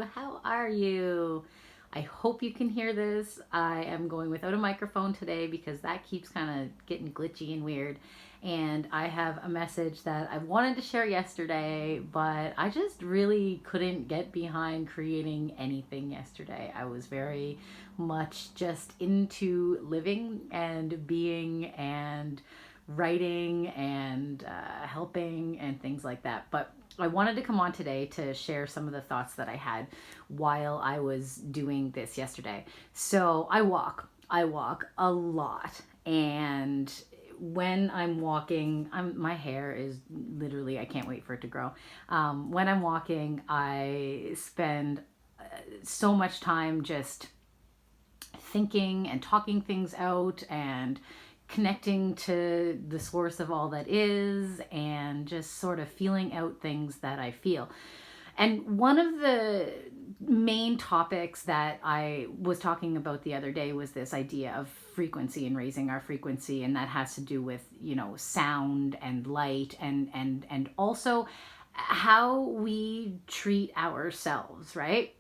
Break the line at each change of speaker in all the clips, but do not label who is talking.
How are you? I hope you can hear this. I am going without a microphone today because that keeps kind of getting glitchy and weird. And I have a message that I wanted to share yesterday, but I just really couldn't get behind creating anything yesterday. I was very much just into living and being and writing and helping and things like that. But I wanted to come on today to share some of the thoughts that I had while I was doing this yesterday. So I walk a lot, and when I'm walking, my hair is literally, I can't wait for it to grow. When I'm walking, I spend so much time just thinking and talking things out and connecting to the source of all that is and just sort of feeling out things that I feel. And one of the main topics that I was talking about the other day was this idea of frequency and raising our frequency, and that has to do with, sound and light and also how we treat ourselves, right?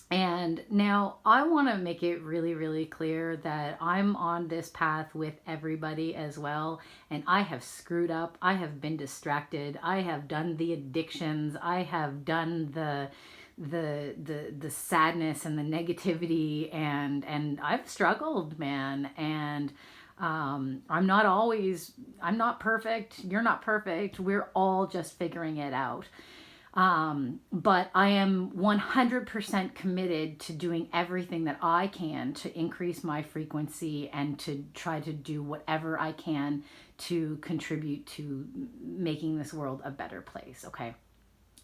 And now I want to make it really, really clear that I'm on this path with everybody as well. And I have screwed up. I have been distracted. I have done the addictions. I have done the sadness and the negativity, and I've struggled, man. And I'm not perfect. You're not perfect. We're all just figuring it out. But I am 100% committed to doing everything that I can to increase my frequency and to try to do whatever I can to contribute to making this world a better place. Okay.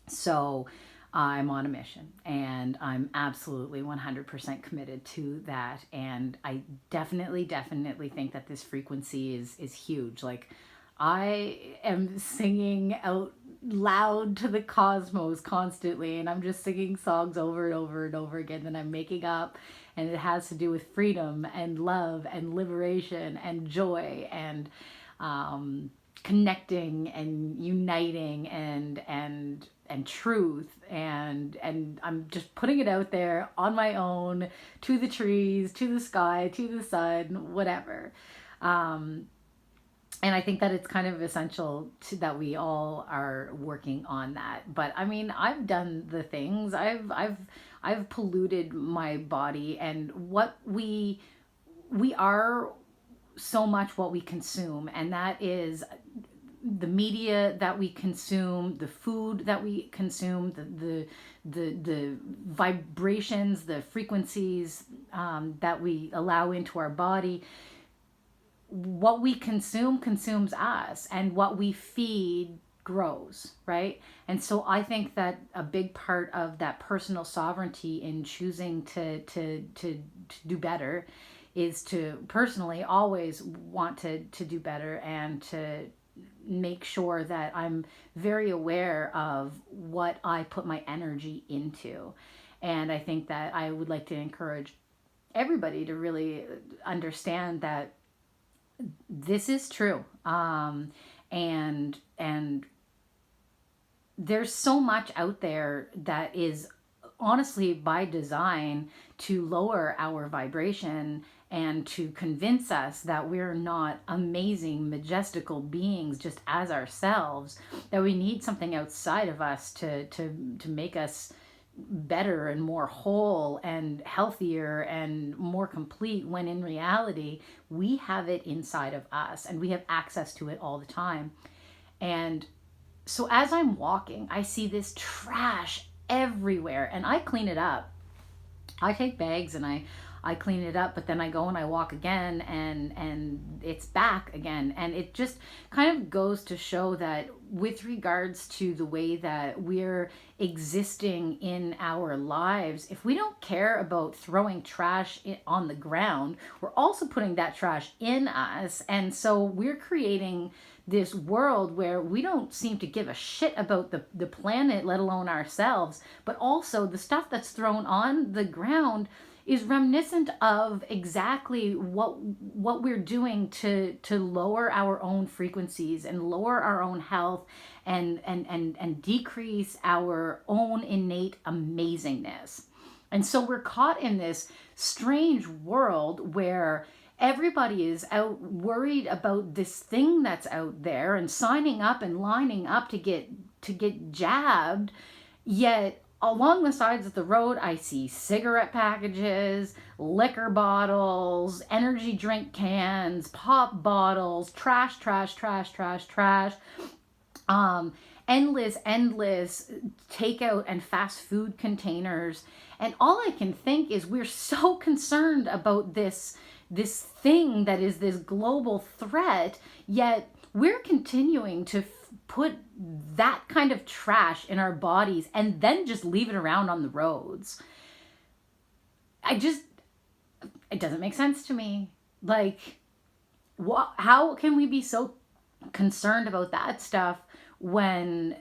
So I'm on a mission, and I'm absolutely 100% committed to that. And I definitely think that this frequency is huge. Like, I am singing out loud to the cosmos constantly, and I'm just singing songs over and over and over again that I'm making up, and it has to do with freedom and love and liberation and joy and connecting and uniting and truth, and I'm just putting it out there on my own, to the trees, to the sky, to the sun, whatever. And I think that it's kind of essential that we all are working on that. But I mean, I've done the things. I've polluted my body, and what we are so much what we consume, and that is the media that we consume, the food that we consume, the vibrations, the frequencies that we allow into our body. What we consume consumes us, and what we feed grows, right? And so I think that a big part of that personal sovereignty in choosing to do better is to personally always want to do better, and to make sure that I'm very aware of what I put my energy into. And I think that I would like to encourage everybody to really understand that this is true. And there's so much out there that is honestly by design to lower our vibration and to convince us that we're not amazing, majestical beings just as ourselves, that we need something outside of us to make us better and more whole and healthier and more complete, when in reality we have it inside of us and we have access to it all the time. And so as I'm walking, I see this trash everywhere, and I clean it up. I take bags and I clean it up, but then I go and I walk again, and it's back again. And it just kind of goes to show that with regards to the way that we're existing in our lives, if we don't care about throwing trash on the ground, we're also putting that trash in us. And so we're creating this world where we don't seem to give a shit about the planet, let alone ourselves, but also the stuff that's thrown on the ground is reminiscent of exactly what we're doing to lower our own frequencies and lower our own health and decrease our own innate amazingness. And so we're caught in this strange world where everybody is out worried about this thing that's out there and signing up and lining up to get jabbed. Yet along the sides of the road, I see cigarette packages, liquor bottles, energy drink cans, pop bottles, trash, trash, trash, trash, trash. Um, endless takeout and fast food containers. And all I can think is we're so concerned about this thing that is this global threat, yet we're continuing to put that kind of trash in our bodies and then just leave it around on the roads. It doesn't make sense to me. Like, how can we be so concerned about that stuff when,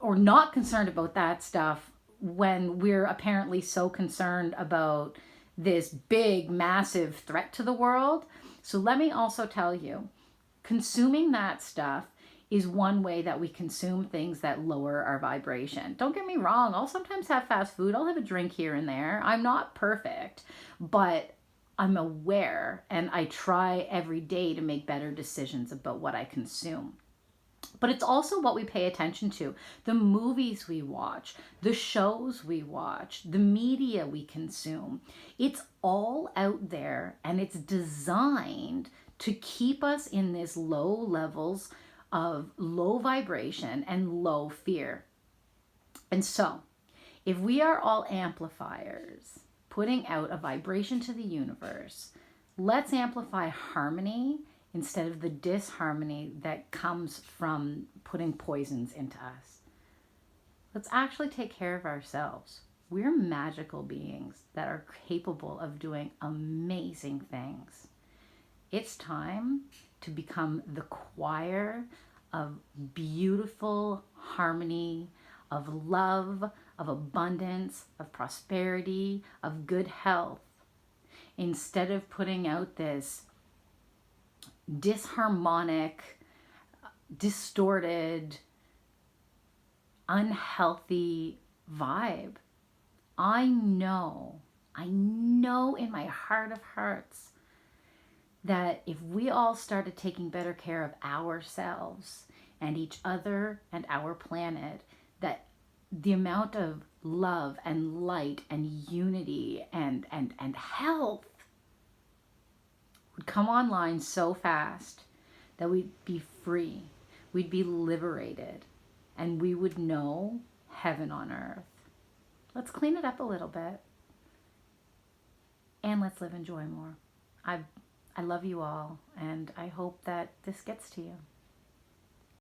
or not concerned about that stuff when we're apparently so concerned about this big, massive threat to the world? So let me also tell you, consuming that stuff is one way that we consume things that lower our vibration. Don't get me wrong, I'll sometimes have fast food, I'll have a drink here and there. I'm not perfect, but I'm aware and I try every day to make better decisions about what I consume. But it's also what we pay attention to, the movies we watch, the shows we watch, the media we consume. It's all out there and it's designed to keep us in this low levels of low vibration and low fear. And so, if we are all amplifiers, putting out a vibration to the universe, let's amplify harmony instead of the disharmony that comes from putting poisons into us. Let's actually take care of ourselves. We're magical beings that are capable of doing amazing things. It's time to become the choir of beautiful harmony, of love, of abundance, of prosperity, of good health, instead of putting out this disharmonic, distorted, unhealthy vibe. I know in my heart of hearts that if we all started taking better care of ourselves and each other and our planet, that the amount of love and light and unity and health would come online so fast that we'd be free, we'd be liberated, and we would know heaven on earth. Let's clean it up a little bit and let's live and joy more. I love you all, and I hope that this gets to you.